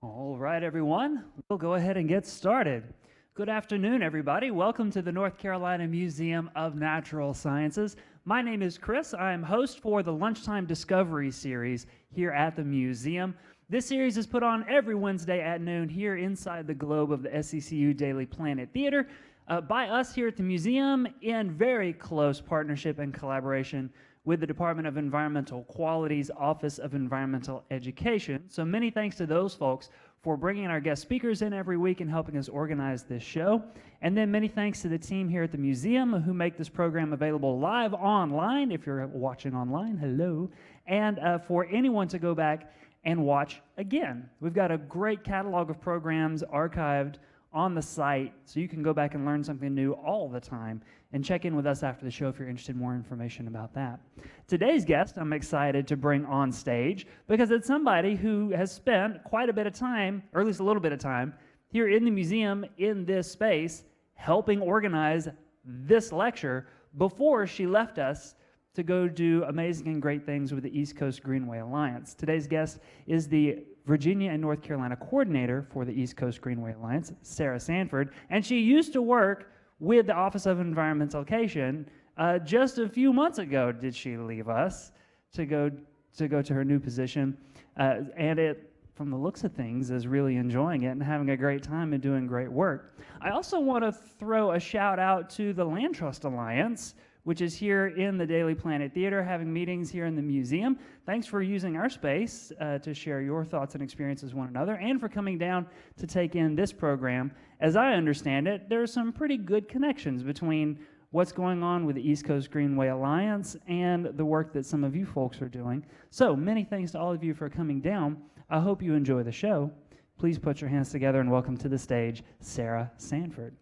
All right, everyone, we'll go ahead and get started. Good afternoon, everybody. Welcome to the North Carolina Museum of Natural Sciences. My name is Chris. I am host for the Lunchtime Discovery series here at the museum. This series is put on every Wednesday at noon here inside the globe of the SCCU Daily Planet Theater by us here at the museum in very close partnership and collaboration with the Department of Environmental Quality's Office of Environmental Education. So many thanks to those folks for bringing our guest speakers in every week and helping us organize this show. And then many thanks to the team here at the museum who make this program available live online. If you're watching online, hello. And for anyone to go back and watch again. We've got a great catalog of programs archived on the site, so you can go back and learn something new all the time, and check in with us after the show if you're interested in more information about that. Today's guest I'm excited to bring on stage because it's somebody who has spent quite a bit of time, or at least a little bit of time, here in the museum in this space helping organize this lecture before she left us to go do amazing and great things with the East Coast Greenway Alliance. Today's guest is the Virginia and North Carolina coordinator for the East Coast Greenway Alliance, Sarah Sanford, and she used to work with the Office of Environmental Education. Just a few months ago did she leave us to go to her new position, and it, from the looks of things, is really enjoying it and having a great time and doing great work. I also want to throw a shout out to the Land Trust Alliance, which is here in the Daily Planet Theater, having meetings here in the museum. Thanks for using our space to share your thoughts and experiences with one another, and for coming down to take in this program. As I understand it, there are some pretty good connections between what's going on with the East Coast Greenway Alliance and the work that some of you folks are doing. So many thanks to all of you for coming down. I hope you enjoy the show. Please put your hands together and welcome to the stage, Sarah Sanford.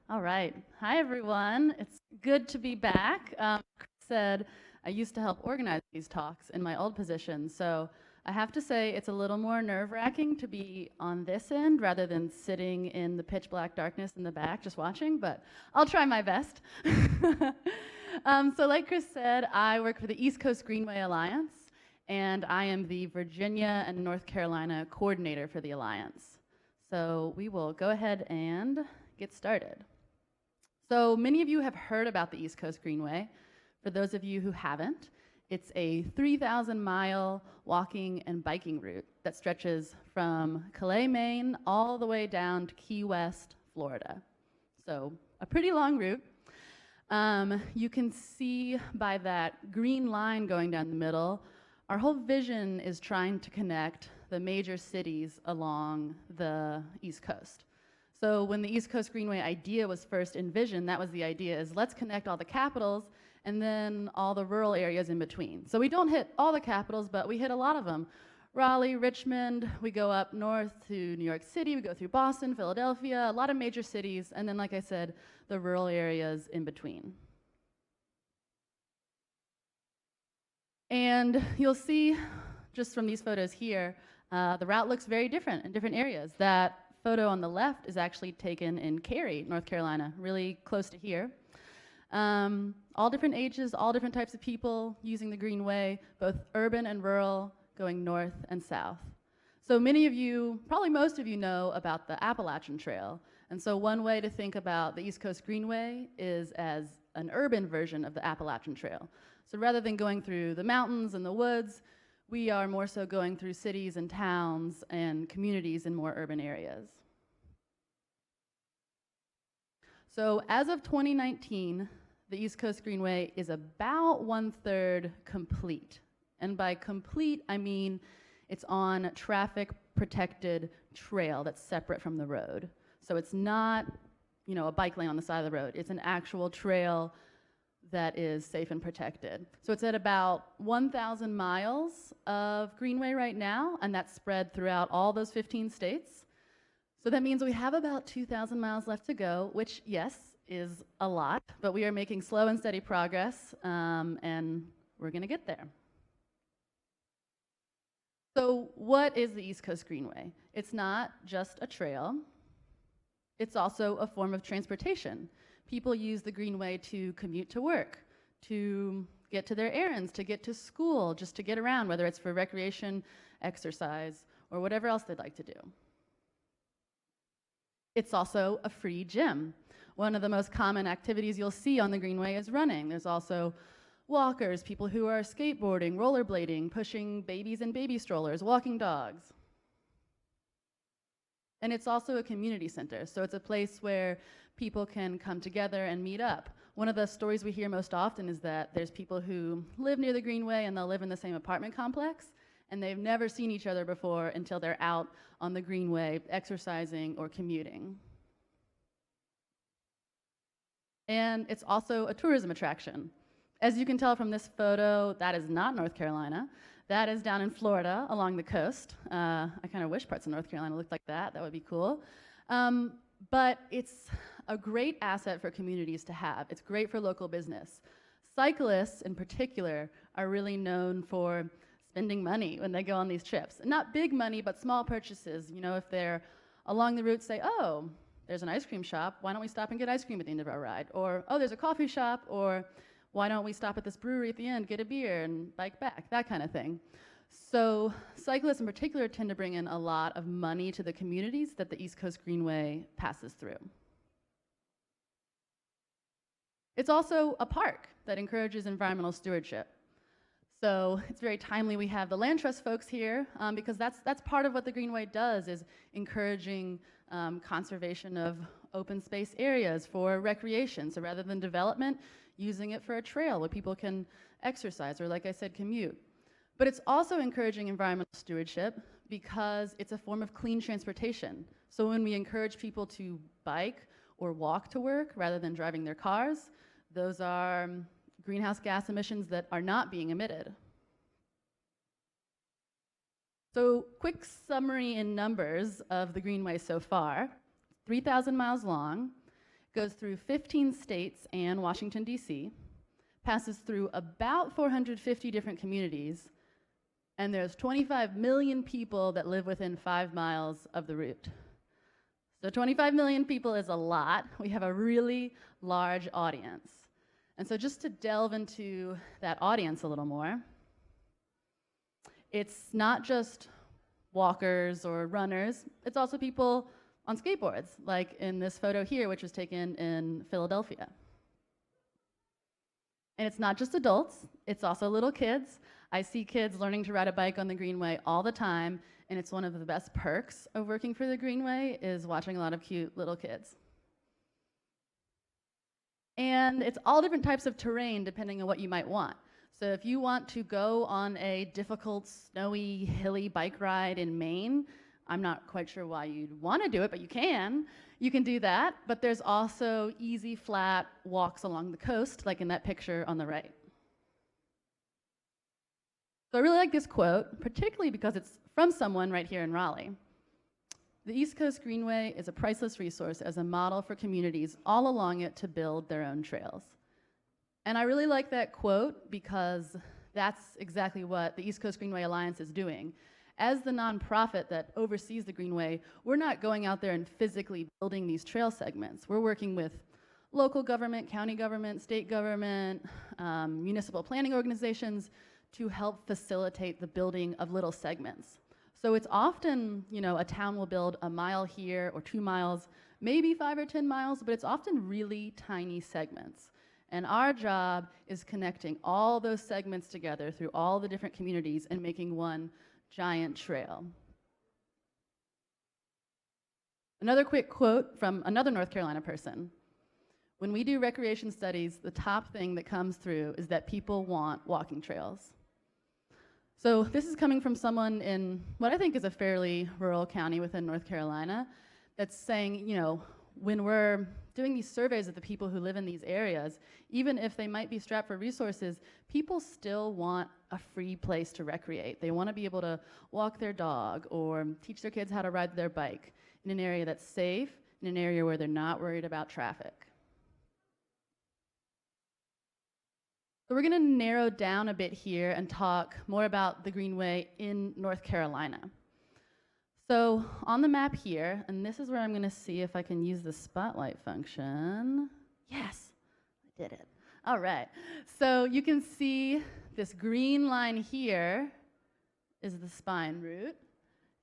All right. Hi, everyone. It's good to be back. Chris said I used to help organize these talks in my old position, so I have to say it's a little more nerve-wracking to be on this end rather than sitting in the pitch black darkness in the back just watching, but I'll try my best. So like Chris said, I work for the East Coast Greenway Alliance, and I am the Virginia and North Carolina coordinator for the Alliance. So we will go ahead and get started. So many of you have heard about the East Coast Greenway. For those of you who haven't, it's a 3,000-mile walking and biking route that stretches from Calais, Maine, all the way down to Key West, Florida. So a pretty long route. You can see by that green line going down the middle, our whole vision is trying to connect the major cities along the East Coast. So when the East Coast Greenway idea was first envisioned, that was the idea, is let's connect all the capitals and then all the rural areas in between. So we don't hit all the capitals, but we hit a lot of them. Raleigh, Richmond, we go up north to New York City, we go through Boston, Philadelphia, a lot of major cities, and then, like I said, the rural areas in between. And you'll see, just from these photos here, the route looks very different in different areas. That photo on the left is actually taken in Cary, North Carolina, really close to here. All different ages, all different types of people using the Greenway, both urban and rural, going north and south. So many of you, probably most of you, know about the Appalachian Trail. And so one way to think about the East Coast Greenway is as an urban version of the Appalachian Trail. So rather than going through the mountains and the woods, we are more so going through cities and towns and communities in more urban areas. So as of 2019, the East Coast Greenway is about 1/3 complete. And by complete, I mean it's on traffic protected trail that's separate from the road. So it's not, a bike lane on the side of the road. It's an actual trail that is safe and protected. So it's at about 1,000 miles of Greenway right now, and that's spread throughout all those 15 states. So that means we have about 2,000 miles left to go, which, yes, is a lot, but we are making slow and steady progress, and we're gonna get there. So what is the East Coast Greenway? It's not just a trail. It's also a form of transportation, People use the Greenway to commute to work, to get to their errands, to get to school, just to get around, whether it's for recreation, exercise, or whatever else they'd like to do. It's also a free gym. One of the most common activities you'll see on the Greenway is running. There's also walkers, people who are skateboarding, rollerblading, pushing babies in baby strollers, walking dogs. And it's also a community center, so it's a place where people can come together and meet up. One of the stories we hear most often is that there's people who live near the Greenway and they'll live in the same apartment complex, and they've never seen each other before until they're out on the Greenway exercising or commuting. And it's also a tourism attraction. As you can tell from this photo, that is not North Carolina. That is down in Florida along the coast. I kind of wish parts of North Carolina looked like that. That would be cool. But it's a great asset for communities to have. It's great for local business. Cyclists, in particular, are really known for spending money when they go on these trips. Not big money, but small purchases. You know, if they're along the route, say, oh, there's an ice cream shop. Why don't we stop and get ice cream at the end of our ride? Or, oh, there's a coffee shop. Or, why don't we stop at this brewery at the end, get a beer, and bike back? That kind of thing. So cyclists in particular tend to bring in a lot of money to the communities that the East Coast Greenway passes through. It's also a park that encourages environmental stewardship. So it's very timely we have the land trust folks here because that's part of what the Greenway does, is encouraging conservation of open space areas for recreation. So rather than development, using it for a trail where people can exercise or, like I said, commute. But it's also encouraging environmental stewardship because it's a form of clean transportation. So when we encourage people to bike or walk to work rather than driving their cars, those are greenhouse gas emissions that are not being emitted. So quick summary in numbers of the Greenway so far. 3,000 miles long, goes through 15 states and Washington, D.C., passes through about 450 different communities, and there's 25 million people that live within 5 miles of the route. So 25 million people is a lot. We have a really large audience. And so just to delve into that audience a little more, it's not just walkers or runners, it's also people on skateboards, like in this photo here, which was taken in Philadelphia. And it's not just adults, it's also little kids. I see kids learning to ride a bike on the Greenway all the time, and it's one of the best perks of working for the Greenway is watching a lot of cute little kids. And it's all different types of terrain depending on what you might want. So if you want to go on a difficult, snowy, hilly bike ride in Maine, I'm not quite sure why you'd want to do it, but you can. You can do that, but there's also easy, flat walks along the coast, like in that picture on the right. So I really like this quote, particularly because it's from someone right here in Raleigh. The East Coast Greenway is a priceless resource as a model for communities all along it to build their own trails. And I really like that quote because that's exactly what the East Coast Greenway Alliance is doing. As the nonprofit that oversees the Greenway, we're not going out there and physically building these trail segments. We're working with local government, county government, state government, municipal planning organizations to help facilitate the building of little segments. So it's often, you know, a town will build a mile here or 2 miles, maybe 5 or 10 miles, but it's often really tiny segments. And our job is connecting all those segments together through all the different communities and making one giant trail. Another quick quote from another North Carolina person. When we do recreation studies, the top thing that comes through is that people want walking trails. So this is coming from someone in what I think is a fairly rural county within North Carolina that's saying, you know, when we're doing these surveys of the people who live in these areas, even if they might be strapped for resources, people still want a free place to recreate. They want to be able to walk their dog or teach their kids how to ride their bike in an area that's safe, in an area where they're not worried about traffic. So we're going to narrow down a bit here and talk more about the Greenway in North Carolina. So on the map here, and this is where I'm going to see if I can use the spotlight function. Yes, I did it. All right. So you can see this green line here is the spine route.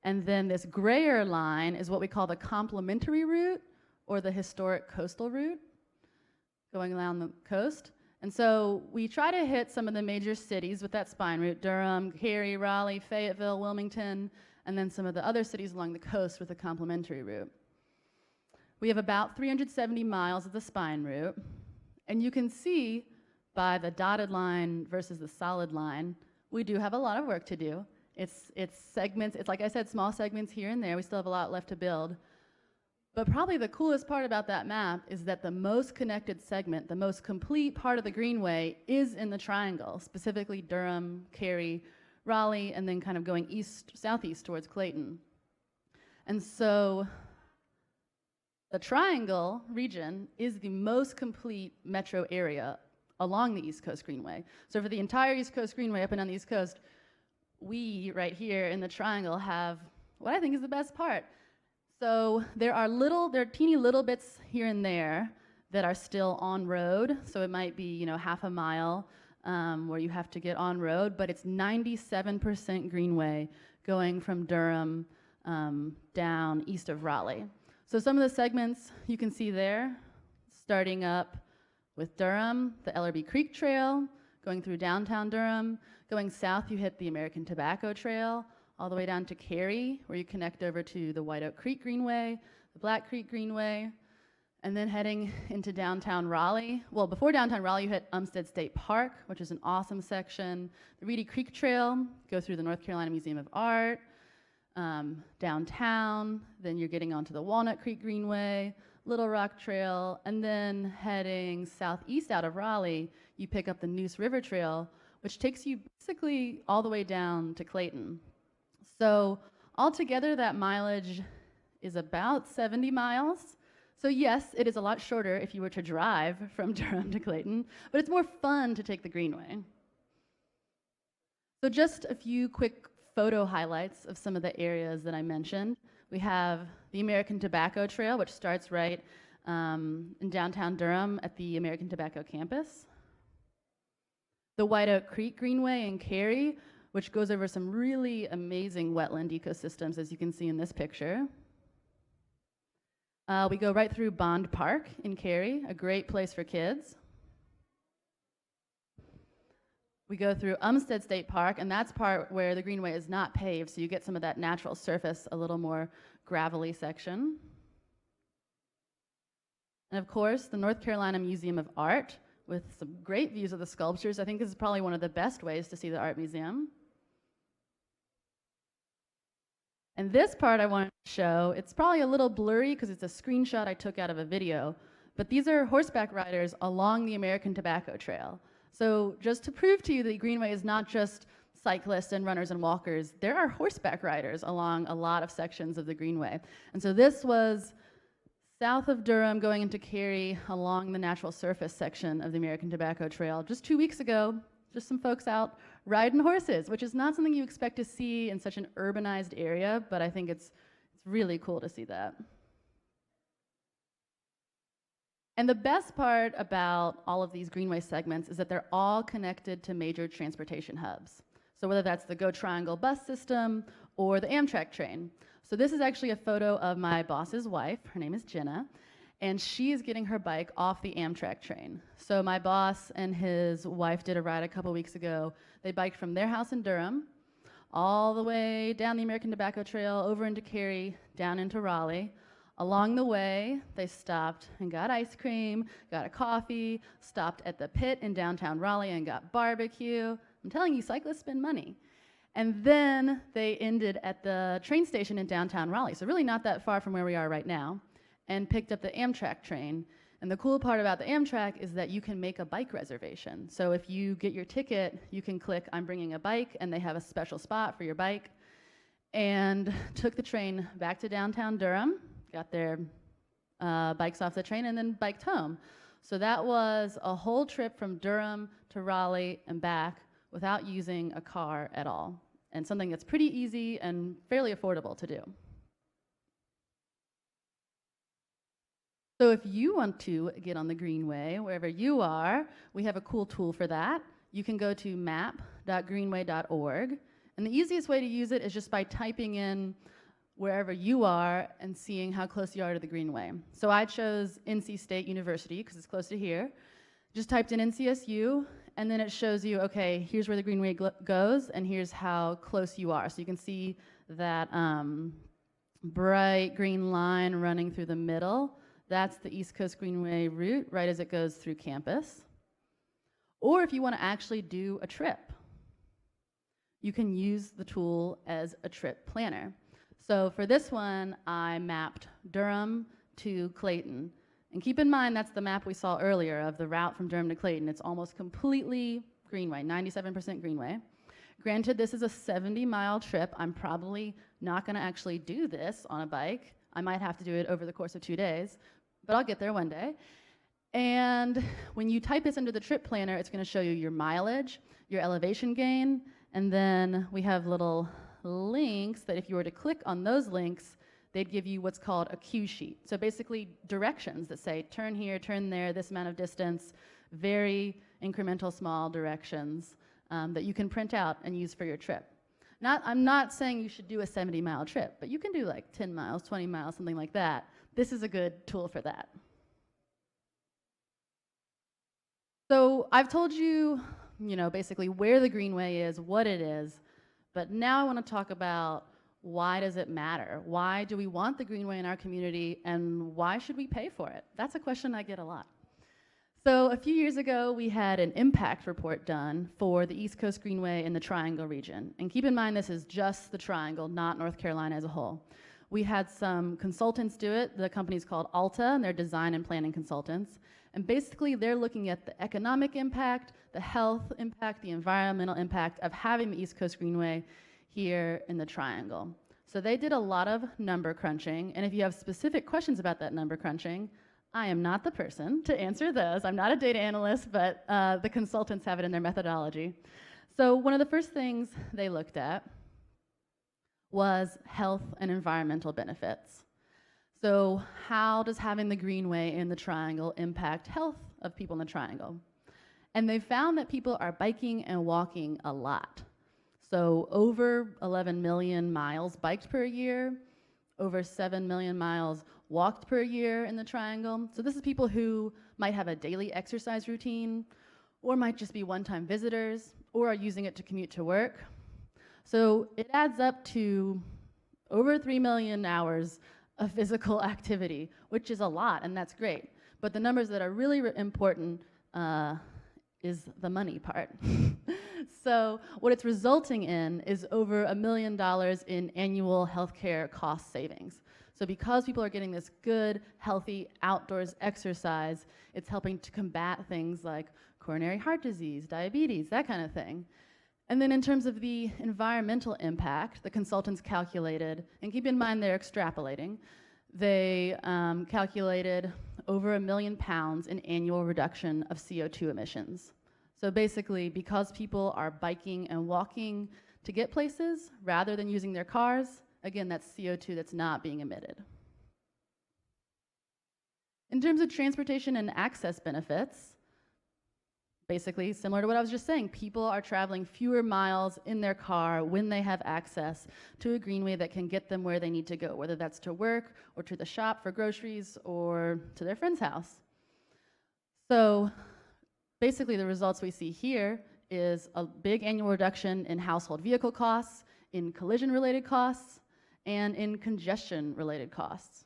And then this grayer line is what we call the complementary route or the historic coastal route going along the coast. And so we try to hit some of the major cities with that spine route: Durham, Cary, Raleigh, Fayetteville, Wilmington, and then some of the other cities along the coast with a complementary route. We have about 370 miles of the spine route. And you can see by the dotted line versus the solid line, we do have a lot of work to do. It's segments, it's like I said, small segments here and there. We still have a lot left to build. But probably the coolest part about that map is that the most connected segment, the most complete part of the Greenway is in the triangle, specifically Durham, Cary, Raleigh, and then kind of going southeast towards Clayton. And so the triangle region is the most complete metro area along the East Coast Greenway. So for the entire East Coast Greenway up and down the East Coast, we right here in the triangle have what I think is the best part. So there are teeny little bits here and there that are still on road. So it might be, half a mile where you have to get on road, but it's 97% Greenway going from Durham down east of Raleigh. So some of the segments you can see there, starting up with Durham, the Ellerby Creek Trail, going through downtown Durham. Going south, you hit the American Tobacco Trail, all the way down to Cary, where you connect over to the White Oak Creek Greenway, the Black Creek Greenway, and then heading into downtown Raleigh. Well, before downtown Raleigh, you hit Umstead State Park, which is an awesome section. The Reedy Creek Trail, go through the North Carolina Museum of Art, downtown, then you're getting onto the Walnut Creek Greenway, Little Rock Trail, and then heading southeast out of Raleigh, you pick up the Neuse River Trail, which takes you basically all the way down to Clayton. So altogether, that mileage is about 70 miles. So yes, it is a lot shorter if you were to drive from Durham to Clayton, but it's more fun to take the Greenway. So just a few quick photo highlights of some of the areas that I mentioned. We have the American Tobacco Trail, which starts right in downtown Durham at the American Tobacco campus. The White Oak Creek Greenway in Cary, which goes over some really amazing wetland ecosystems, as you can see in this picture. We go right through Bond Park in Cary, a great place for kids. We go through Umstead State Park, and that's part where the Greenway is not paved, so you get some of that natural surface, a little more gravelly section. And of course, the North Carolina Museum of Art, with some great views of the sculptures. I think this is probably one of the best ways to see the art museum. And this part I wanted to show, it's probably a little blurry because it's a screenshot I took out of a video, but these are horseback riders along the American Tobacco Trail. So just to prove to you that the Greenway is not just cyclists and runners and walkers, there are horseback riders along a lot of sections of the Greenway. And so this was south of Durham going into Cary along the natural surface section of the American Tobacco Trail. Just 2 weeks ago, just some folks out riding horses, which is not something you expect to see in such an urbanized area, but I think it's really cool to see that. And the best part about all of these Greenway segments is that they're all connected to major transportation hubs. So whether that's the Go Triangle bus system or the Amtrak train. So this is actually a photo of my boss's wife. Her name is Jenna, and she is getting her bike off the Amtrak train. So my boss and his wife did a ride a couple weeks ago. They biked from their house in Durham all the way down the American Tobacco Trail, over into Cary, down into Raleigh. Along the way, they stopped and got ice cream, got a coffee, stopped at the pit in downtown Raleigh and got barbecue. I'm telling you, cyclists spend money. And then they ended at the train station in downtown Raleigh, so really not that far from where we are right now, and picked up the Amtrak train. And the cool part about the Amtrak is that you can make a bike reservation. So if you get your ticket, you can click, I'm bringing a bike, and they have a special spot for your bike. And took the train back to downtown Durham, got their bikes off the train, and then biked home. So that was a whole trip from Durham to Raleigh and back without using a car at all, and something that's pretty easy and fairly affordable to do. So if you want to get on the Greenway, wherever you are, we have a cool tool for that. You can go to map.greenway.org. And the easiest way to use it is just by typing in wherever you are and seeing how close you are to the Greenway. So I chose NC State University because it's close to here. Just typed in NCSU, and then it shows you, okay, here's where the Greenway goes, and here's how close you are. So you can see that bright green line running through the middle. That's the East Coast Greenway route, right as it goes through campus. Or if you want to actually do a trip, you can use the tool as a trip planner. So for this one, I mapped Durham to Clayton. And keep in mind, that's the map we saw earlier of the route from Durham to Clayton. It's almost completely Greenway, 97% Greenway. Granted, this is a 70-mile trip. I'm probably not going to actually do this on a bike. I might have to do it over the course of 2 days, but I'll get there one day. And when you type this into the trip planner, it's going to show you your mileage, your elevation gain, and then we have little links that if you were to click on those links, they'd give you what's called a cue sheet. So basically directions that say turn here, turn there, this amount of distance, very incremental small directions that you can print out and use for your trip. I'm not saying you should do a 70-mile trip, but you can do like 10 miles, 20 miles, something like that. This is a good tool for that. So I've told you, basically where the Greenway is, what it is, but now I want to talk about why does it matter? Why do we want the Greenway in our community, and why should we pay for it? That's a question I get a lot. So a few years ago, we had an impact report done for the East Coast Greenway in the Triangle region. And keep in mind, this is just the Triangle, not North Carolina as a whole. We had some consultants do it. The company's called Alta, and they're design and planning consultants. And basically, they're looking at the economic impact, the health impact, the environmental impact of having the East Coast Greenway here in the Triangle. So they did a lot of number crunching, and if you have specific questions about that number crunching, I am not the person to answer those. I'm not a data analyst, but the consultants have it in their methodology. So one of the first things they looked at was health and environmental benefits. So how does having the Greenway in the Triangle impact health of people in the Triangle? And they found that people are biking and walking a lot. So over 11 million miles biked per year, over 7 million miles walked per year in the Triangle. So this is people who might have a daily exercise routine, or might just be one-time visitors, or are using it to commute to work. So it adds up to over 3 million hours of physical activity, which is a lot, and that's great. But the numbers that are really important is the money part. So what it's resulting in is over $1 million in annual healthcare cost savings. So because people are getting this good, healthy outdoors exercise, it's helping to combat things like coronary heart disease, diabetes, that kind of thing. And then in terms of the environmental impact, the consultants calculated, and keep in mind they're extrapolating, they calculated over 1 million pounds in annual reduction of CO2 emissions. So basically, because people are biking and walking to get places rather than using their cars, again, that's CO2 that's not being emitted. In terms of transportation and access benefits, basically similar to what I was just saying, people are traveling fewer miles in their car when they have access to a Greenway that can get them where they need to go, whether that's to work or to the shop for groceries or to their friend's house. So basically, the results we see here is a big annual reduction in household vehicle costs, in collision-related costs, and in congestion-related costs.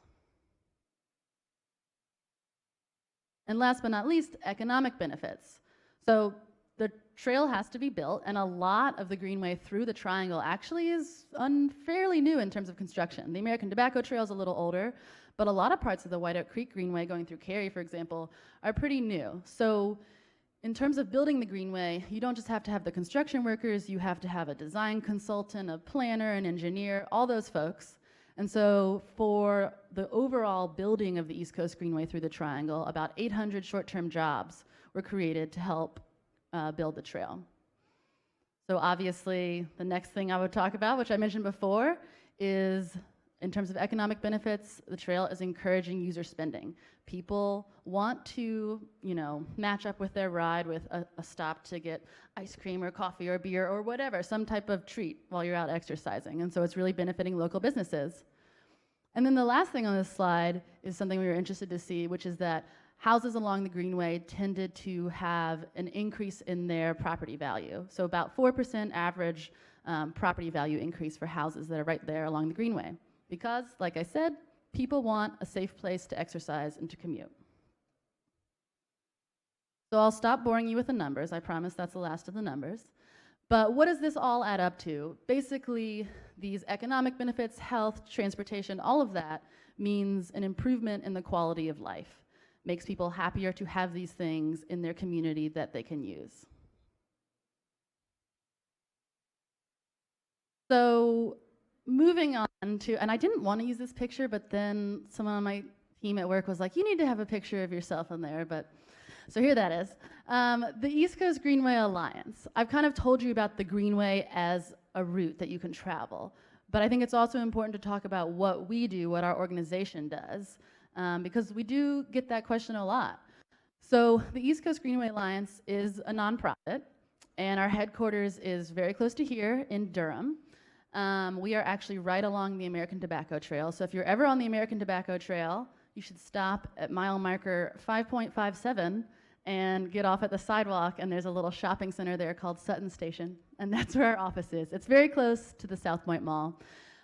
And last but not least, economic benefits. So the trail has to be built, and a lot of the Greenway through the Triangle actually is unfairly new in terms of construction. The American Tobacco Trail is a little older, but a lot of parts of the White Oak Creek Greenway going through Cary, for example, are pretty new. So in terms of building the Greenway, you don't just have to have the construction workers, you have to have a design consultant, a planner, an engineer, all those folks. And so for the overall building of the East Coast Greenway through the Triangle, about 800 short-term jobs were created to help build the trail. So obviously, the next thing I would talk about, which I mentioned before, is In terms of economic benefits, the trail is encouraging user spending. People want to, match up with their ride with a stop to get ice cream or coffee or beer or whatever, some type of treat while you're out exercising. And so it's really benefiting local businesses. And then the last thing on this slide is something we were interested to see, which is that houses along the Greenway tended to have an increase in their property value. So about 4% average property value increase for houses that are right there along the Greenway. Because, like I said, people want a safe place to exercise and to commute. So I'll stop boring you with the numbers. I promise that's the last of the numbers. But what does this all add up to? Basically, these economic benefits, health, transportation, all of that means an improvement in the quality of life. Makes people happier to have these things in their community that they can use. So moving on to, and I didn't want to use this picture, but then someone on my team at work was like, you need to have a picture of yourself in there, so here that is. The East Coast Greenway Alliance. I've kind of told you about the Greenway as a route that you can travel, but I think it's also important to talk about what we do, what our organization does, because we do get that question a lot. So the East Coast Greenway Alliance is a nonprofit, and our headquarters is very close to here in Durham. We are actually right along the American Tobacco Trail. So if you're ever on the American Tobacco Trail, you should stop at mile marker 5.57 and get off at the sidewalk, and there's a little shopping center there called Sutton Station, and that's where our office is. It's very close to the South Point Mall.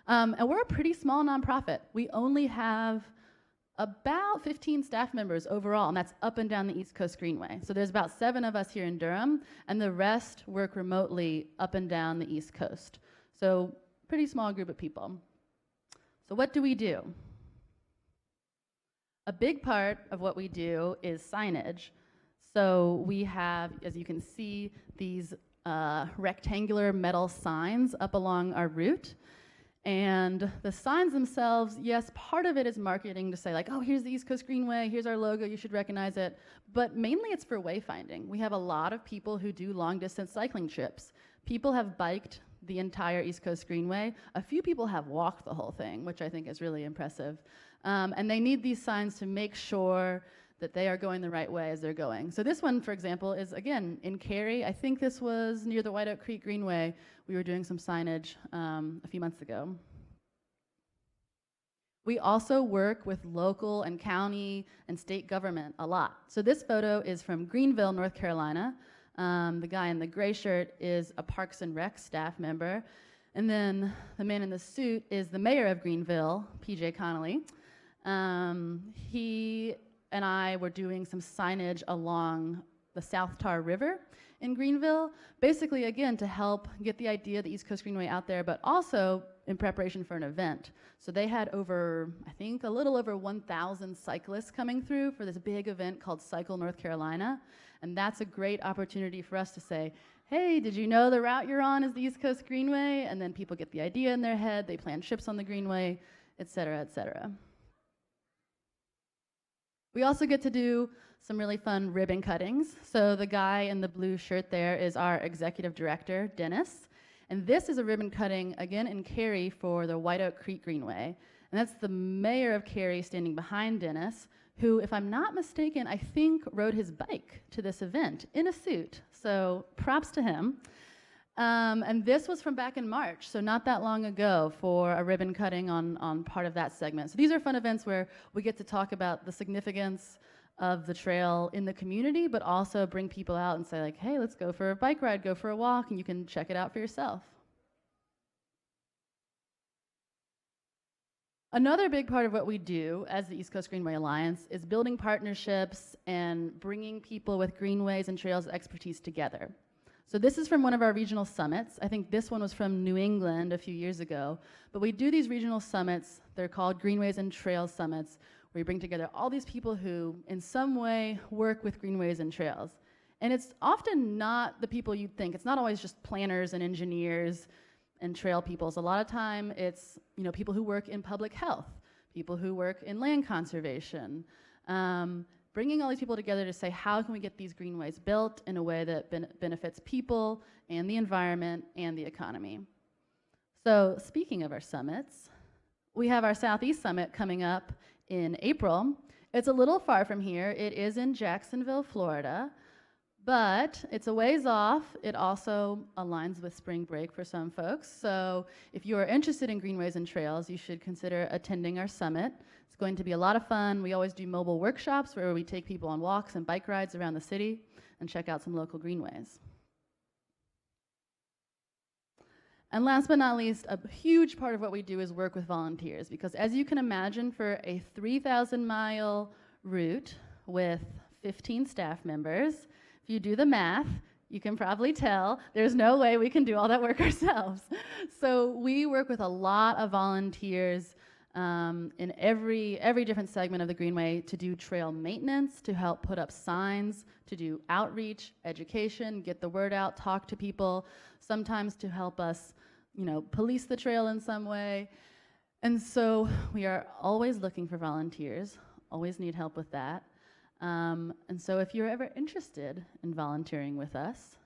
And we're a pretty small nonprofit. We only have about 15 staff members overall, and that's up and down the East Coast Greenway. So there's about 7 of us here in Durham, and the rest work remotely up and down the East Coast. So pretty small group of people. So what do we do? A big part of what we do is signage. So we have, as you can see, these rectangular metal signs up along our route. And the signs themselves, yes, part of it is marketing to say like, oh, here's the East Coast Greenway, here's our logo, you should recognize it. But mainly it's for wayfinding. We have a lot of people who do long distance cycling trips. People have biked the entire East Coast Greenway. A few people have walked the whole thing, which I think is really impressive. And they need these signs to make sure that they are going the right way as they're going. So this one, for example, is again in Cary. I think this was near the White Oak Creek Greenway. We were doing some signage a few months ago. We also work with local and county and state government a lot. So this photo is from Greenville, North Carolina. The guy in the gray shirt is a Parks and Rec staff member. And then the man in the suit is the mayor of Greenville, PJ Connolly. He and I were doing some signage along the South Tar River in Greenville, basically, again, to help get the idea of the East Coast Greenway out there, but also in preparation for an event. So they had over, I think, a little over 1,000 cyclists coming through for this big event called Cycle North Carolina. And that's a great opportunity for us to say, hey, did you know the route you're on is the East Coast Greenway? And then people get the idea in their head, they plan trips on the Greenway, et cetera, et cetera. We also get to do some really fun ribbon cuttings. So the guy in the blue shirt there is our executive director, Dennis. And this is a ribbon cutting, again, in Cary for the White Oak Creek Greenway. And that's the mayor of Cary standing behind Dennis, who, if I'm not mistaken, I think rode his bike to this event in a suit. So props to him. And this was from back in March, so not that long ago, for a ribbon cutting on part of that segment. So these are fun events where we get to talk about the significance of the trail in the community, but also bring people out and say like, hey, let's go for a bike ride, go for a walk, and you can check it out for yourself. Another big part of what we do as the East Coast Greenway Alliance is building partnerships and bringing people with greenways and trails expertise together. So this is from one of our regional summits. I think this one was from New England a few years ago. But we do these regional summits. They're called Greenways and Trails Summits, where we bring together all these people who, in some way, work with greenways and trails. And it's often not the people you'd think. It's not always just planners and engineers and trail peoples. A lot of time, it's people who work in public health, people who work in land conservation, bringing all these people together to say, how can we get these greenways built in a way that benefits people and the environment and the economy? So speaking of our summits, We have our Southeast Summit coming up in April. It's a little far from here. It is in Jacksonville, Florida, but it's a ways off. It also aligns with spring break for some folks. So if you are interested in greenways and trails, you should consider attending our summit. It's going to be a lot of fun. We always do mobile workshops where we take people on walks and bike rides around the city and check out some local greenways. And last but not least, a huge part of what we do is work with volunteers, because as you can imagine, for a 3,000-mile route with 15 staff members, if you do the math, you can probably tell there's no way we can do all that work ourselves. So we work with a lot of volunteers in every different segment of the Greenway to do trail maintenance, to help put up signs, to do outreach, education, get the word out, talk to people, sometimes to help us, police the trail in some way. And so we are always looking for volunteers, always need help with that. And so if you're ever interested in volunteering with us,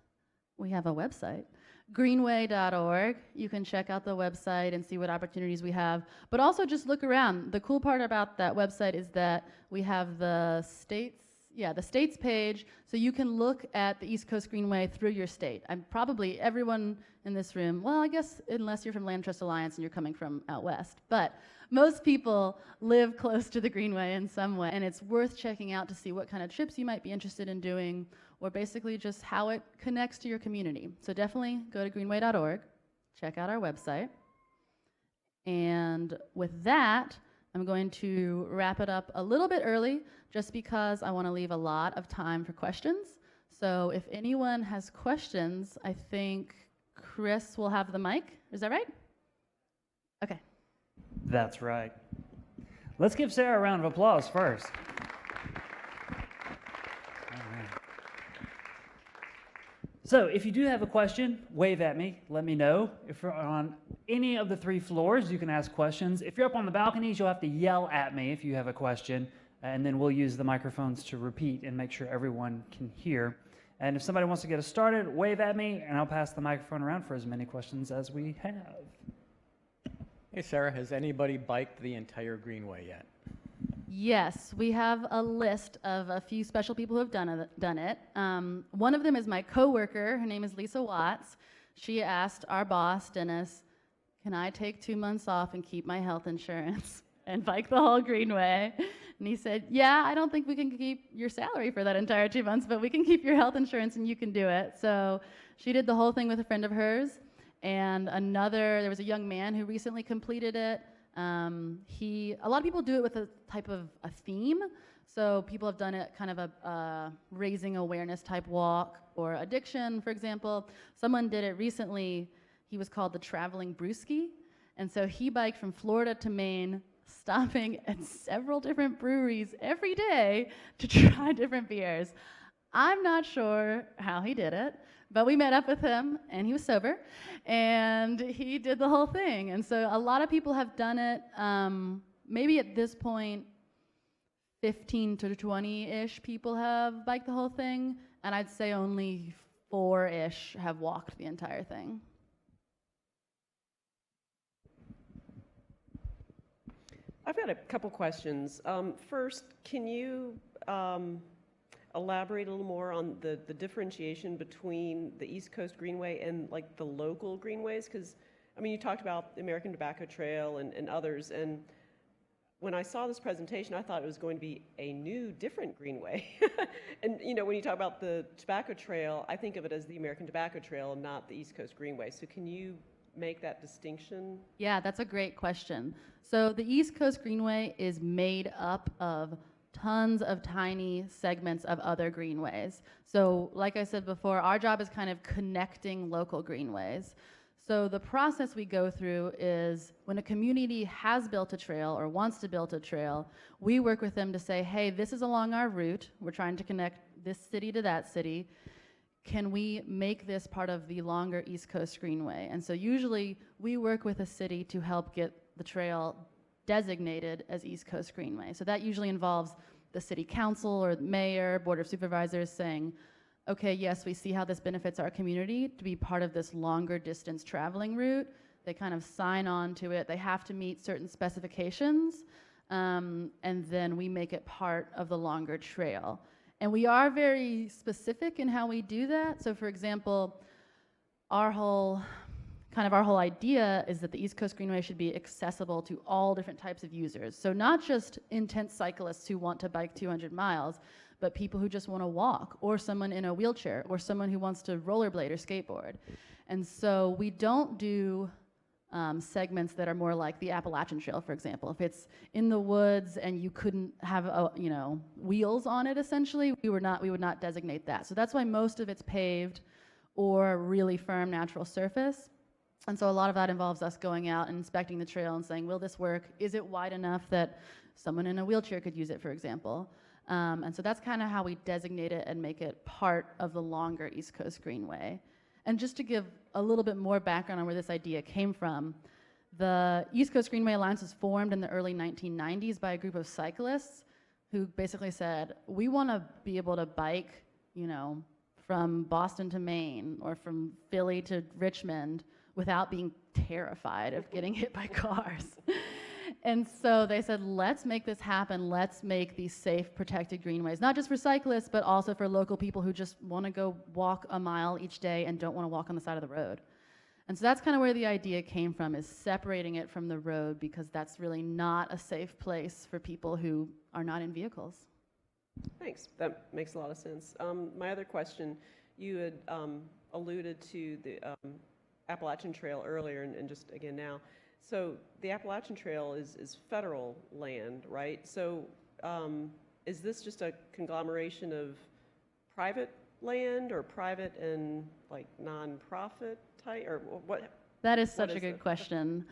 we have a website, greenway.org. You can check out the website and see what opportunities we have, but also just look around. The cool part about that website is that we have the states page, so you can look at the East Coast Greenway through your state. And probably everyone in this room, well, I guess unless you're from Land Trust Alliance and you're coming from out west, but most people live close to the Greenway in some way, and it's worth checking out to see what kind of trips you might be interested in doing, or basically just how it connects to your community. So definitely go to greenway.org, check out our website. And with that, I'm going to wrap it up a little bit early, just because I want to leave a lot of time for questions. So if anyone has questions, I think Chris will have the mic. Is that right? Okay. That's right. Let's give Sarah a round of applause first. All right. So if you do have a question, wave at me. Let me know. If you're on any of the 3 floors, you can ask questions. If you're up on the balconies, you'll have to yell at me if you have a question, and then we'll use the microphones to repeat and make sure everyone can hear. And if somebody wants to get us started, wave at me, and I'll pass the microphone around for as many questions as we have. Hey, Sarah, has anybody biked the entire Greenway yet? Yes, we have a list of a few special people who have done it. One of them is my coworker. Her name is Lisa Watts. She asked our boss, Dennis, can I take 2 months off and keep my health insurance and bike the whole Greenway? And he said, yeah, I don't think we can keep your salary for that entire 2 months, but we can keep your health insurance and you can do it. So she did the whole thing with a friend of hers. And there was a young man who recently completed it. A lot of people do it with a type of a theme. So people have done it kind of a raising awareness type walk, or addiction, for example. Someone did it recently. He was called the Traveling Brewski. And so he biked from Florida to Maine, stopping at several different breweries every day to try different beers. I'm not sure how he did it, but we met up with him, and he was sober, and he did the whole thing. And so a lot of people have done it. Maybe at this point, 15 to 20-ish people have biked the whole thing, and I'd say only 4-ish have walked the entire thing. I've got a couple questions. First, can you elaborate a little more on the differentiation between the East Coast Greenway and like the local greenways? Because, I mean, you talked about the American Tobacco Trail and others, and when I saw this presentation, I thought it was going to be a new, different greenway. And, when you talk about the Tobacco Trail, I think of it as the American Tobacco Trail, not the East Coast Greenway. So can you make that distinction? Yeah, that's a great question. So the East Coast Greenway is made up of tons of tiny segments of other greenways. So like I said before, our job is kind of connecting local greenways. So the process we go through is when a community has built a trail or wants to build a trail, we work with them to say, hey, this is along our route. We're trying to connect this city to that city. Can we make this part of the longer East Coast Greenway? And so usually we work with a city to help get the trail designated as East Coast Greenway. So that usually involves the city council or the mayor, board of supervisors saying, okay, yes, we see how this benefits our community to be part of this longer distance traveling route. They kind of sign on to it. They have to meet certain specifications, and then we make it part of the longer trail. And we are very specific in how we do that. So for example, our whole idea is that the East Coast Greenway should be accessible to all different types of users. So not just intense cyclists who want to bike 200 miles, but people who just want to walk, or someone in a wheelchair, or someone who wants to rollerblade or skateboard. And so we don't do segments that are more like the Appalachian Trail, for example. If it's in the woods and you couldn't have wheels on it, essentially, we would not designate that. So that's why most of it's paved or really firm natural surface. And so a lot of that involves us going out and inspecting the trail and saying, will this work? Is it wide enough that someone in a wheelchair could use it, for example? And so that's kind of how we designate it and make it part of the longer East Coast Greenway. And just to give a little bit more background on where this idea came from, the East Coast Greenway Alliance was formed in the early 1990s by a group of cyclists who basically said, we want to be able to bike, from Boston to Maine or from Philly to Richmond without being terrified of getting hit by cars. And so they said, let's make this happen. Let's make these safe, protected greenways, not just for cyclists, but also for local people who just want to go walk a mile each day and don't want to walk on the side of the road. And so that's kind of where the idea came from, is separating it from the road, because that's really not a safe place for people who are not in vehicles. Thanks. That makes a lot of sense. My other question, you had alluded to the Appalachian Trail earlier, and just again now. So the Appalachian Trail is federal land, right? So is this just a conglomeration of private land, or private and like nonprofit type, or what? That is such a good question.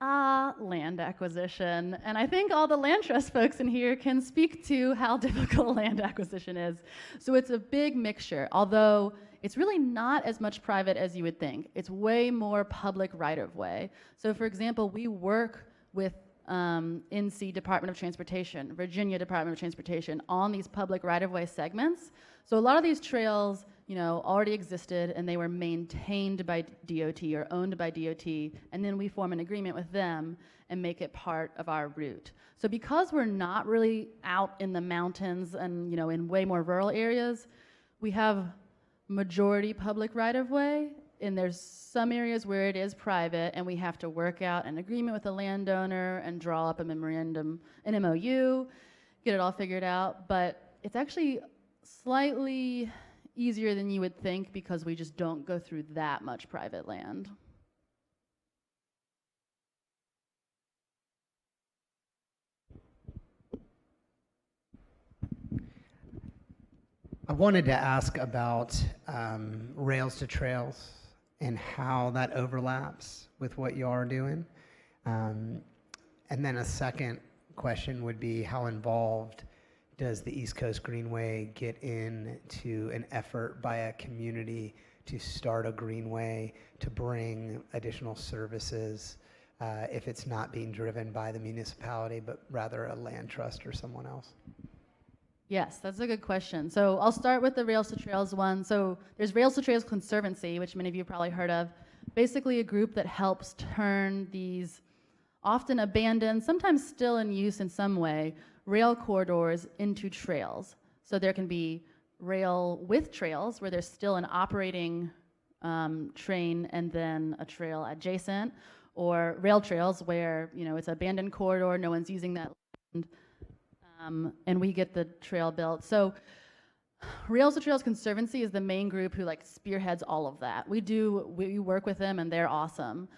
Land acquisition. And I think all the land trust folks in here can speak to how difficult land acquisition is. So it's a big mixture, although it's really not as much private as you would think. It's way more public right-of-way. So for example, we work with NC Department of Transportation, Virginia Department of Transportation on these public right-of-way segments. So a lot of these trails, already existed, and they were maintained by DOT or owned by DOT, and then we form an agreement with them and make it part of our route. So because we're not really out in the mountains and in way more rural areas, we have majority public right-of-way, and there's some areas where it is private, and we have to work out an agreement with the landowner and draw up a memorandum, an MOU, get it all figured out. But it's actually slightly easier than you would think, because we just don't go through that much private land. I wanted to ask about rails to trails and how that overlaps with what you are doing. And then a second question would be, how involved does the East Coast Greenway get into an effort by a community to start a greenway, to bring additional services, if it's not being driven by the municipality, but rather a land trust or someone else? Yes, that's a good question. So I'll start with the Rails to Trails one. So there's Rails to Trails Conservancy, which many of you have probably heard of. Basically a group that helps turn these often abandoned, sometimes still in use in some way, rail corridors into trails. So there can be rail with trails where there's still an operating train and then a trail adjacent, or rail trails where it's an abandoned corridor, no one's using that land, and we get the trail built. So Rails to Trails Conservancy is the main group who spearheads all of that. We work with them, and they're awesome.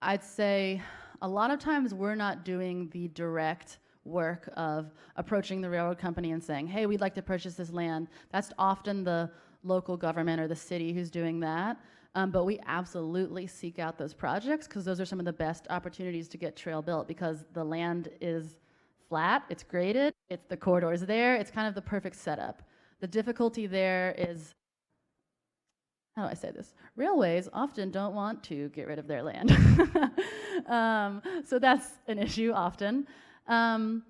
I'd say a lot of times we're not doing the direct work of approaching the railroad company and saying, hey, we'd like to purchase this land. That's often the local government or the city who's doing that. But we absolutely seek out those projects, because those are some of the best opportunities to get trail built, because the land is flat, it's graded, the corridor's there, it's kind of the perfect setup. The difficulty there is, how do I say this? Railways often don't want to get rid of their land. So that's an issue often. And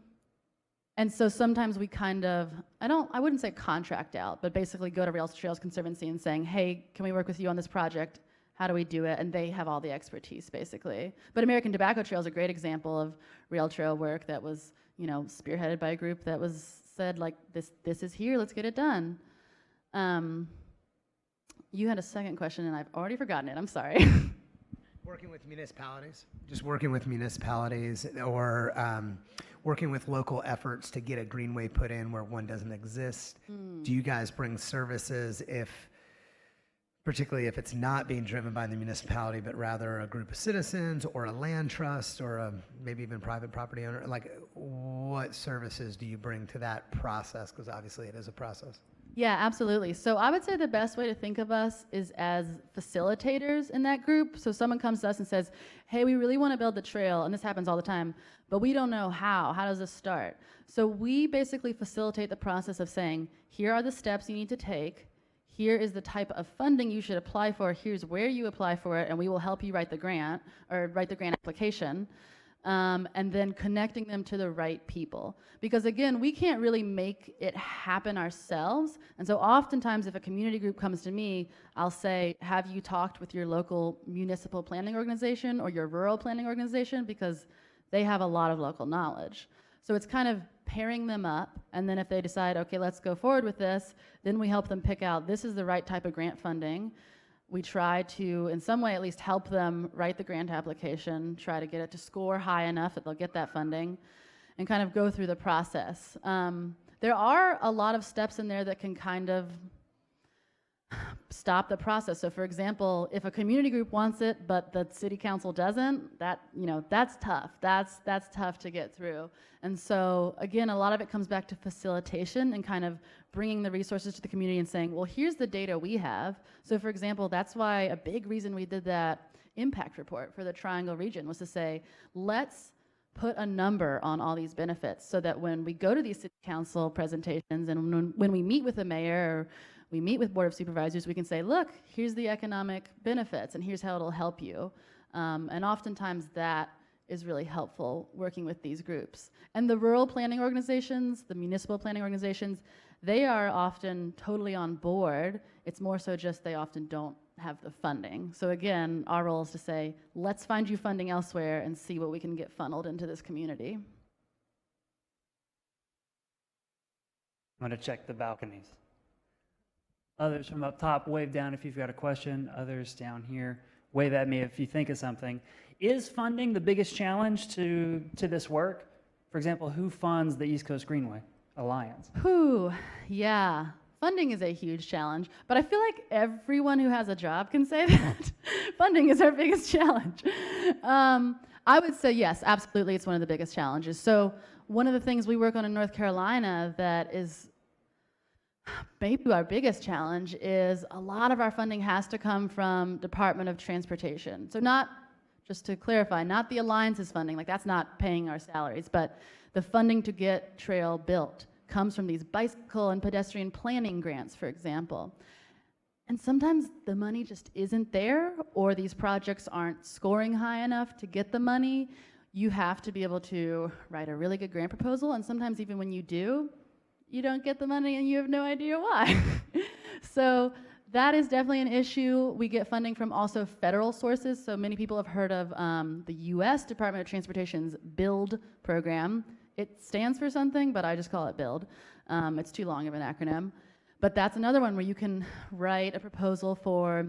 so sometimes we kind of, I wouldn't say contract out, but basically go to Rails to Trails Conservancy and saying, hey, can we work with you on this project? how do we do it? And they have all the expertise, basically. But American Tobacco Trail is a great example of rail trail work that was, you know, spearheaded by a group that was said, like, this is here, let's get it done. You had a second question, and I've already forgotten it. I'm sorry. Working with municipalities, just working with municipalities, or working with local efforts to get a greenway put in where one doesn't exist. Do you guys bring services particularly if it's not being driven by the municipality, but rather a group of citizens or a land trust or maybe even private property owner? Like, what services do you bring to that process? Because obviously it is a process. Yeah, absolutely. So I would say the best way to think of us is as facilitators in that group. So someone comes to us and says, hey, we really want to build the trail, and this happens all the time, but we don't know how. How does this start? So we basically facilitate the process of saying, here are the steps you need to take. Here is the type of funding you should apply for. Here's where you apply for it, and we will help you write the grant or write the grant application. And then connecting them to the right people. Because again, we can't really make it happen ourselves. And so oftentimes if a community group comes to me, I'll say, have you talked with your local municipal planning organization or your rural planning organization? Because they have a lot of local knowledge. So it's kind of pairing them up, and then if they decide, okay, let's go forward with this, then we help them pick out, this is the right type of grant funding. We try to, in some way at least, help them write the grant application, try to get it to score high enough that they'll get that funding, and kind of go through the process. There are a lot of steps in there that can kind of stop the process. So for example, if a community group wants it, but the city council doesn't, that's tough. That's tough to get through. And so again, a lot of it comes back to facilitation and kind of bringing the resources to the community and saying, well, here's the data we have. So for example, that's why a big reason we did that impact report for the Triangle region was to say, let's put a number on all these benefits so that when we go to these city council presentations and when we meet with the mayor or we meet with board of supervisors, we can say, look, here's the economic benefits and here's how it'll help you. And oftentimes that is really helpful working with these groups. And the rural planning organizations, the municipal planning organizations, they are often totally on board. It's more so just they often don't have the funding. So again, our role is to say, let's find you funding elsewhere and see what we can get funneled into this community. I'm going to check the balconies. Others from up top, wave down if you've got a question. Others down here, wave at me if you think of something. Is funding the biggest challenge to this work? For example, who funds the East Coast Greenway Alliance? Yeah. Funding is a huge challenge, but I feel like everyone who has a job can say that. Funding is our biggest challenge. I would say yes, absolutely, it's one of the biggest challenges. So one of the things we work on in North Carolina that is maybe our biggest challenge is a lot of our funding has to come from Department of Transportation. So not, just to clarify, not the Alliance's funding, like that's not paying our salaries, but the funding to get trail built comes from these bicycle and pedestrian planning grants, for example. And sometimes the money just isn't there, or these projects aren't scoring high enough to get the money. You have to be able to write a really good grant proposal, and sometimes even when you do, you don't get the money and you have no idea why. So that is definitely an issue. We get funding from also federal sources. So many people have heard of the US Department of Transportation's BUILD program. It stands for something, but I just call it BUILD. It's too long of an acronym. But that's another one where you can write a proposal for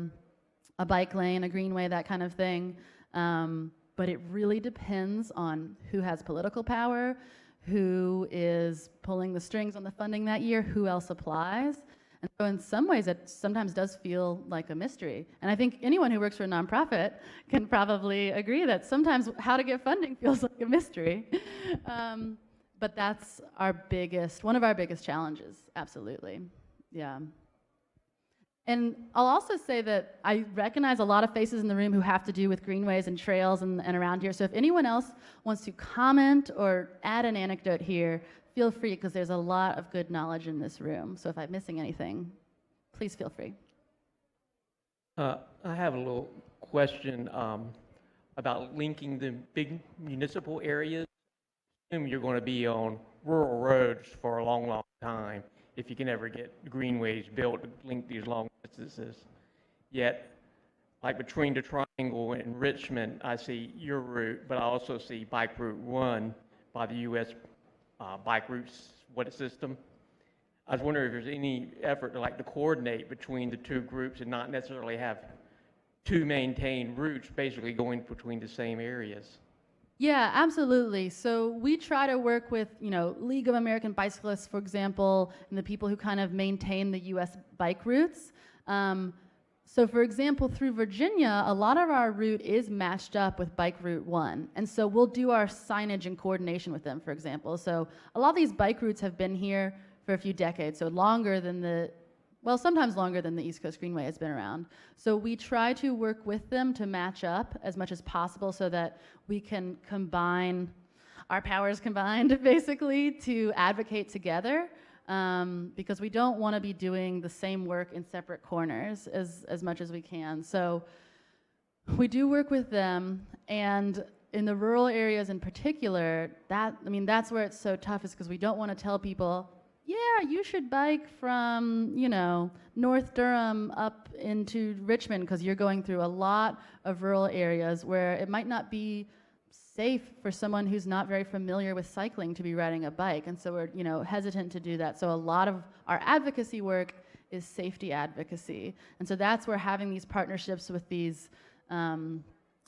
a bike lane, a greenway, that kind of thing. But it really depends on who has political power, who is pulling the strings on the funding that year, who else applies. And so in some ways, it sometimes does feel like a mystery. And I think anyone who works for a nonprofit can probably agree that sometimes how to get funding feels like a mystery. But that's one of our biggest challenges, absolutely. Yeah. And I'll also say that I recognize a lot of faces in the room who have to do with greenways and trails and around here. So if anyone else wants to comment or add an anecdote here, feel free, because there's a lot of good knowledge in this room. So if I'm missing anything, please feel free. I have a little question about linking the big municipal areas. I assume you're going to be on rural roads for a long, long time if you can ever get greenways built to link these long distances. Yet, like between the Triangle and Richmond, I see your route, but I also see Bike Route 1 by the U.S. Bike Routes system. I was wondering if there's any effort to coordinate between the two groups and not necessarily have two maintained routes basically going between the same areas. Yeah, absolutely. So we try to work with, League of American Bicyclists, for example, and the people who kind of maintain the U.S. bike routes. So for example, through Virginia, a lot of our route is matched up with Bike Route 1. And so we'll do our signage in coordination with them, for example. So a lot of these bike routes have been here for a few decades, so longer than sometimes longer than the East Coast Greenway has been around. So we try to work with them to match up as much as possible so that we can combine our powers combined, basically, to advocate together, because we don't want to be doing the same work in separate corners as much as we can. So we do work with them, and in the rural areas in particular, that's where it's so tough, is because we don't want to tell people, yeah, you should bike from, North Durham up into Richmond, because you're going through a lot of rural areas where it might not be safe for someone who's not very familiar with cycling to be riding a bike. And so we're, hesitant to do that. So a lot of our advocacy work is safety advocacy. And so that's where having these partnerships with these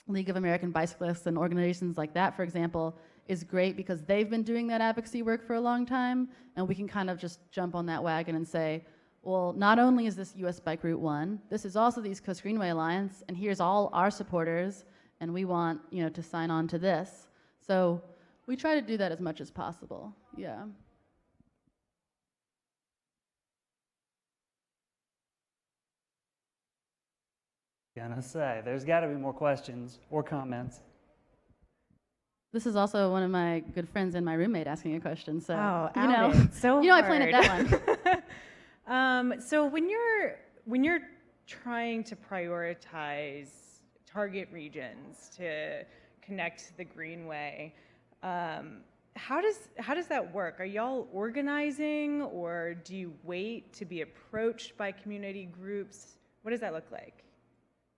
League of American Bicyclists and organizations like that, for example, is great, because they've been doing that advocacy work for a long time, and we can kind of just jump on that wagon and say, well, not only is this US Bike Route 1, this is also the East Coast Greenway Alliance, and here's all our supporters, and we want, to sign on to this. So we try to do that as much as possible, yeah. Gonna say, there's got to be more questions or comments. This is also one of my good friends and my roommate asking a question. So so I planted that one. So when you're trying to prioritize target regions to connect the Greenway, how does that work? Are y'all organizing, or do you wait to be approached by community groups? What does that look like?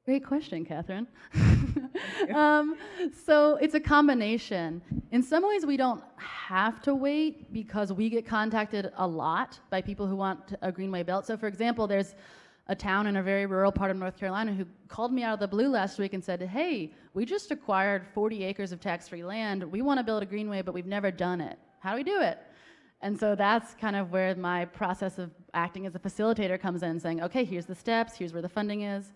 Great question, Catherine. So it's a combination. In some ways, we don't have to wait, because we get contacted a lot by people who want a Greenway belt. So for example, there's a town in a very rural part of North Carolina who called me out of the blue last week and said, hey, we just acquired 40 acres of tax-free land. We want to build a Greenway, but we've never done it. How do we do it? And so that's kind of where my process of acting as a facilitator comes in, saying, okay, here's the steps, here's where the funding is.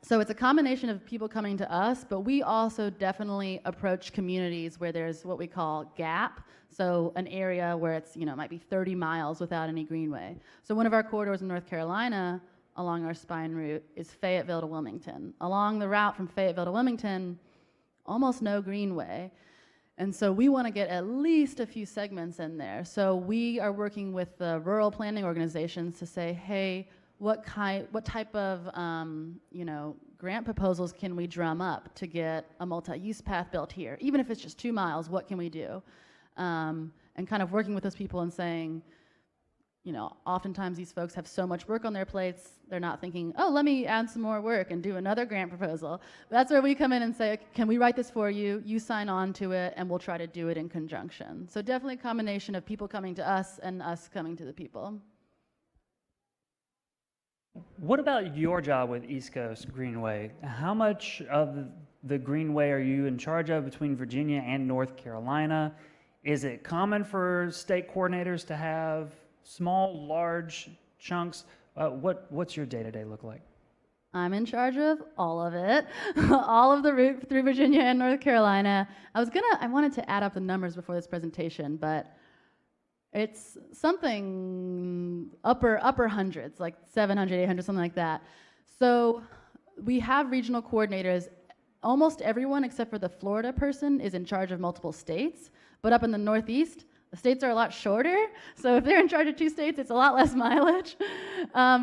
So it's a combination of people coming to us, but we also definitely approach communities where there's what we call gap. So an area where it's, it might be 30 miles without any Greenway. So one of our corridors in North Carolina along our spine route is Fayetteville to Wilmington. Along the route from Fayetteville to Wilmington, almost no Greenway. And so we want to get at least a few segments in there. So we are working with the rural planning organizations to say, hey, what type of grant proposals can we drum up to get a multi-use path built here? Even if it's just 2 miles, what can we do? And kind of working with those people and saying, oftentimes these folks have so much work on their plates, they're not thinking, oh, let me add some more work and do another grant proposal. That's where we come in and say, can we write this for you? You sign on to it, and we'll try to do it in conjunction. So definitely a combination of people coming to us and us coming to the people. What about your job with East Coast Greenway? How much of the Greenway are you in charge of between Virginia and North Carolina? Is it common for state coordinators to have small, large chunks? What's your day-to-day look like? I'm in charge of all of it, all of the route through Virginia and North Carolina. I wanted to add up the numbers before this presentation, but it's something upper hundreds, like 700, 800, something like that. So we have regional coordinators. Almost everyone except for the Florida person is in charge of multiple states. But up in the Northeast, the states are a lot shorter. So if they're in charge of 2 states, it's a lot less mileage.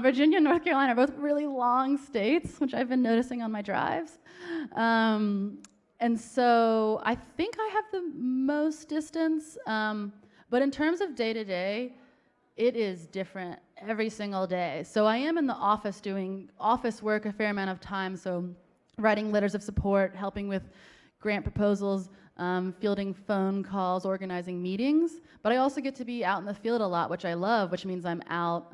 Virginia and North Carolina are both really long states, which I've been noticing on my drives. And so I think I have the most distance. But in terms of day-to-day, it is different every single day. So I am in the office doing office work a fair amount of time, so writing letters of support, helping with grant proposals, fielding phone calls, organizing meetings. But I also get to be out in the field a lot, which I love, which means I'm out,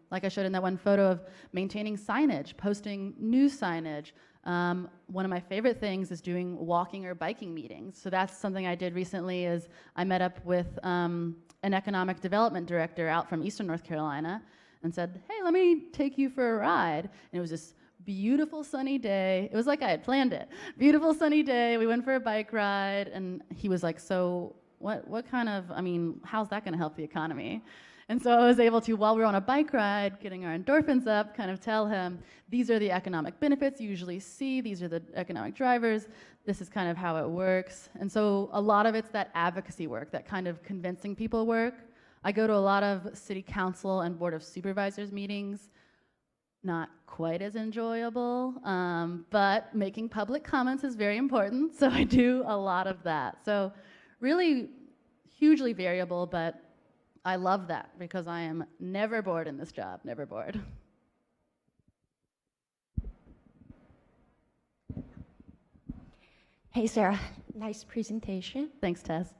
like I showed in that one photo, of maintaining signage, posting new signage. One of my favorite things is doing walking or biking meetings. So that's something I did recently. Is I met up with an economic development director out from Eastern North Carolina and said, hey, let me take you for a ride. And it was this beautiful sunny day. It was like I had planned it. Beautiful sunny day. We went for a bike ride, and he was like, so what kind of, I mean, how's that going to help the economy? And so I was able to, while we were on a bike ride, getting our endorphins up, kind of tell him, these are the economic benefits you usually see, these are the economic drivers, this is kind of how it works. And so a lot of it's that advocacy work, that kind of convincing people work. I go to a lot of city council and board of supervisors meetings. Not quite as enjoyable, but making public comments is very important, so I do a lot of that. So really hugely variable, but I love that because I am never bored in this job, never bored. Hey, Sarah. Nice presentation. Thanks, Tess.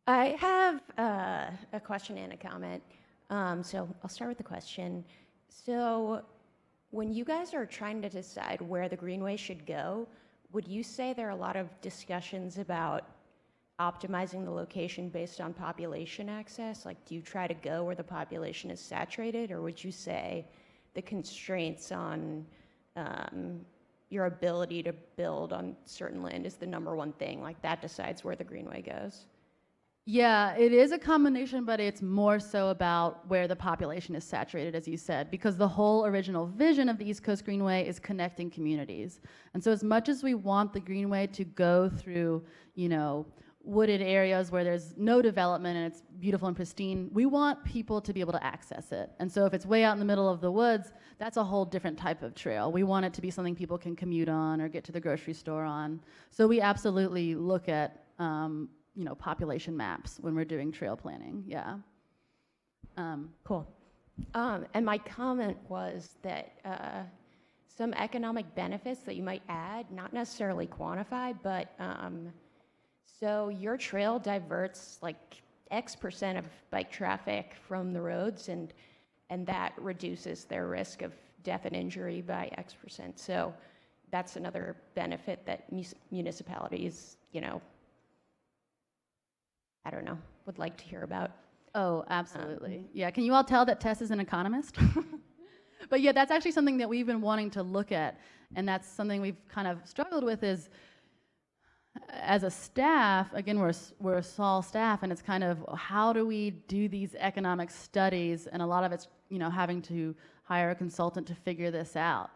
I have a question and a comment. So I'll start with the question. So when you guys are trying to decide where the Greenway should go, would you say there are a lot of discussions about optimizing the location based on population access? Like, do you try to go where the population is saturated, or would you say the constraints on your ability to build on certain land is the number one thing? Like, that decides where the Greenway goes? Yeah, it is a combination, but it's more so about where the population is saturated, as you said, because the whole original vision of the East Coast Greenway is connecting communities. And so as much as we want the Greenway to go through, you know, wooded areas where there's no development and it's beautiful and pristine, we want people to be able to access it. And so if it's way out in the middle of the woods, that's a whole different type of trail. We want it to be something people can commute on or get to the grocery store on. So we absolutely look at you know, population maps when we're doing trail planning. Yeah. Cool. And my comment was that some economic benefits that you might add, not necessarily quantify, but so your trail diverts like X% of bike traffic from the roads, and that reduces their risk of death and injury by X%. So that's another benefit that municipalities, you know, I don't know, would like to hear about. Oh, absolutely. Yeah, can you all tell that Tess is an economist? But yeah, that's actually something that we've been wanting to look at, and that's something we've kind of struggled with is, as a staff, again, we're a small staff, and it's kind of, how do we do these economic studies? And a lot of it's, you know, having to hire a consultant to figure this out.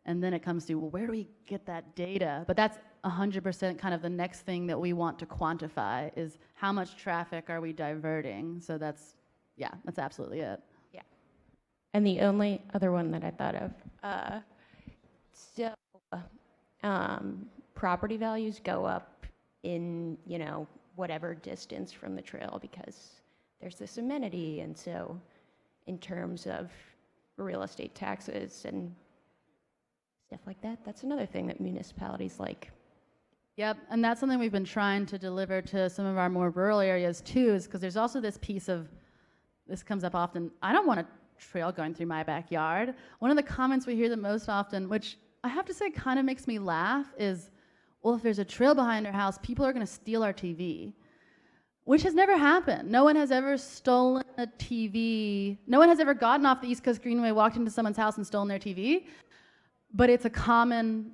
And then it comes to, well, where do we get that data? But that's 100% kind of the next thing that we want to quantify is how much traffic are we diverting? So that's, yeah, that's absolutely it. Yeah. And the only other one that I thought of, property values go up in, you know, whatever distance from the trail because there's this amenity. And so in terms of real estate taxes and stuff like that, that's another thing that municipalities like. Yep, and that's something we've been trying to deliver to some of our more rural areas too, is because there's also this piece of, this comes up often, I don't want a trail going through my backyard. One of the comments we hear the most often, which I have to say kind of makes me laugh, is, well, if there's a trail behind our house, people are going to steal our TV, which has never happened. No one has ever stolen a TV. No one has ever gotten off the East Coast Greenway, walked into someone's house and stolen their TV. But it's a common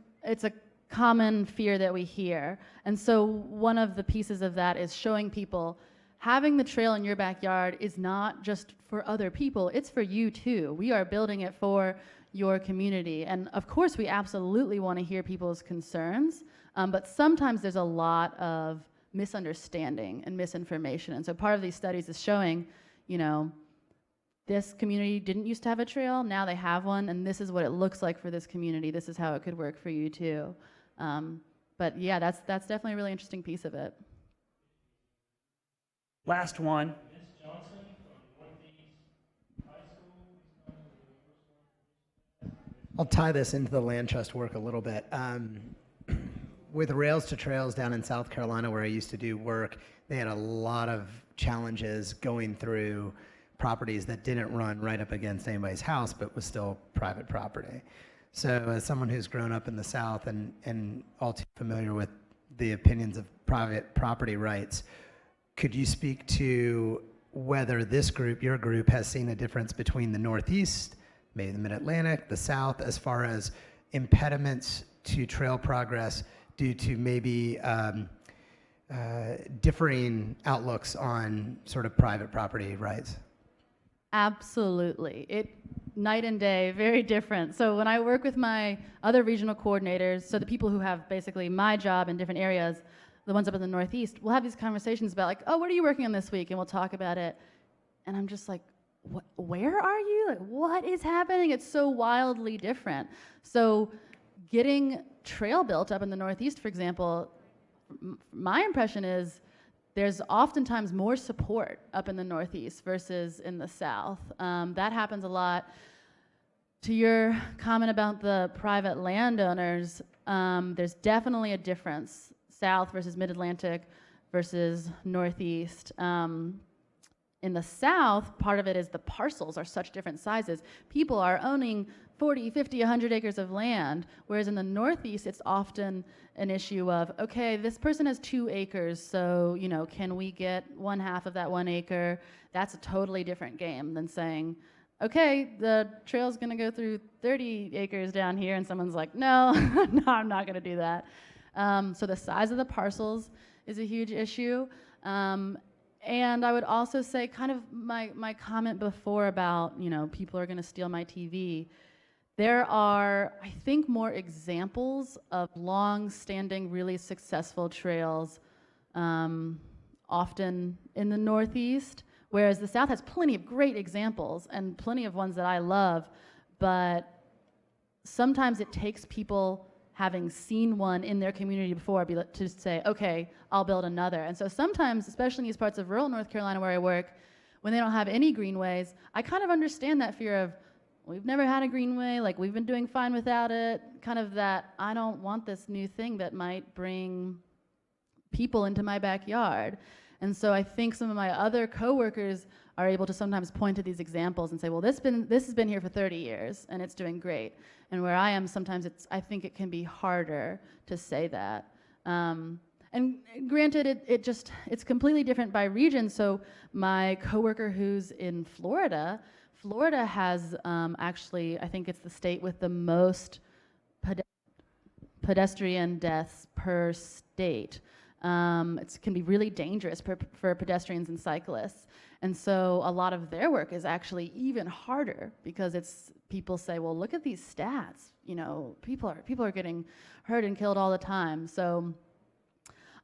fear that we hear. And so one of the pieces of that is showing people having the trail in your backyard is not just for other people, it's for you too. We are building it for your community. And of course, we absolutely want to hear people's concerns, but sometimes there's a lot of misunderstanding and misinformation. And so part of these studies is showing, you know, this community didn't used to have a trail, now they have one, and this is what it looks like for this community. This is how it could work for you too. But yeah, that's definitely a really interesting piece of it. Last one. Ms. Johnson from I'll tie this into the land trust work a little bit. With Rails to Trails down in South Carolina, where I used to do work, they had a lot of challenges going through properties that didn't run right up against anybody's house, but was still private property. So as someone who's grown up in the South and all too familiar with the opinions of private property rights, could you speak to whether this group, your group, has seen a difference between the Northeast, maybe the Mid-Atlantic, the South, as far as impediments to trail progress due to maybe differing outlooks on sort of private property rights? Absolutely. Night and day, very different. So when I work with my other regional coordinators, so the people who have basically my job in different areas, the ones up in the Northeast, we'll have these conversations about like, oh, what are you working on this week? And we'll talk about it. And I'm just like, where are you? Like, what is happening? It's so wildly different. So getting trail built up in the Northeast, for example, my impression is there's oftentimes more support up in the Northeast versus in the South. That happens a lot. To your comment about the private landowners, there's definitely a difference, South versus Mid-Atlantic versus Northeast. In the South, part of it is the parcels are such different sizes. People are owning 40, 50, 100 acres of land, whereas in the Northeast, it's often an issue of, okay, this person has 2 acres, so, you know, can we get 1/2 of that 1 acre? That's a totally different game than saying, okay, the trail's gonna go through 30 acres down here, and someone's like, no, no, I'm not gonna do that. So the size of the parcels is a huge issue. And I would also say kind of my comment before about, you know, people are gonna steal my TV. There are, I think, more examples of long-standing, really successful trails, often in the Northeast, whereas the South has plenty of great examples and plenty of ones that I love, but sometimes it takes people having seen one in their community before to say, okay, I'll build another. And so sometimes, especially in these parts of rural North Carolina where I work, when they don't have any greenways, I kind of understand that fear of, we've never had a greenway, like we've been doing fine without it, kind of that I don't want this new thing that might bring people into my backyard. And so I think some of my other coworkers are able to sometimes point to these examples and say, well, this has been here for 30 years and it's doing great. And where I am, sometimes I think it can be harder to say that. And granted, it's completely different by region. So my coworker who's in Florida has actually, I think it's the state with the most pedestrian deaths per state. It can be really dangerous for pedestrians and cyclists. And so a lot of their work is actually even harder because people say, well, look at these stats. You know, people are getting hurt and killed all the time. So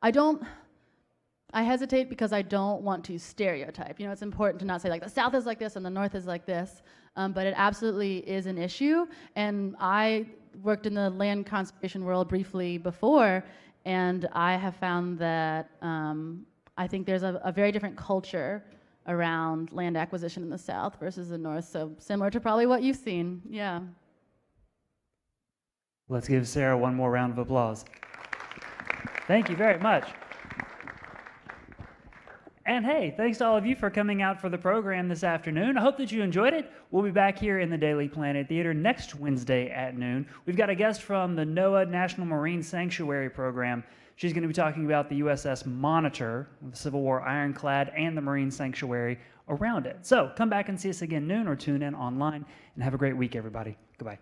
I hesitate because I don't want to stereotype. You know, it's important to not say like the South is like this and the North is like this, but it absolutely is an issue. And I worked in the land conservation world briefly before, and I have found that I think there's a very different culture around land acquisition in the South versus the North, so similar to probably what you've seen, yeah. Let's give Sarah one more round of applause. Thank you very much. And hey, thanks to all of you for coming out for the program this afternoon. I hope that you enjoyed it. We'll be back here in the Daily Planet Theater next Wednesday at noon. We've got a guest from the NOAA National Marine Sanctuary Program. She's going to be talking about the USS Monitor, the Civil War ironclad, and the Marine Sanctuary around it. So come back and see us again noon or tune in online, and have a great week, everybody. Goodbye.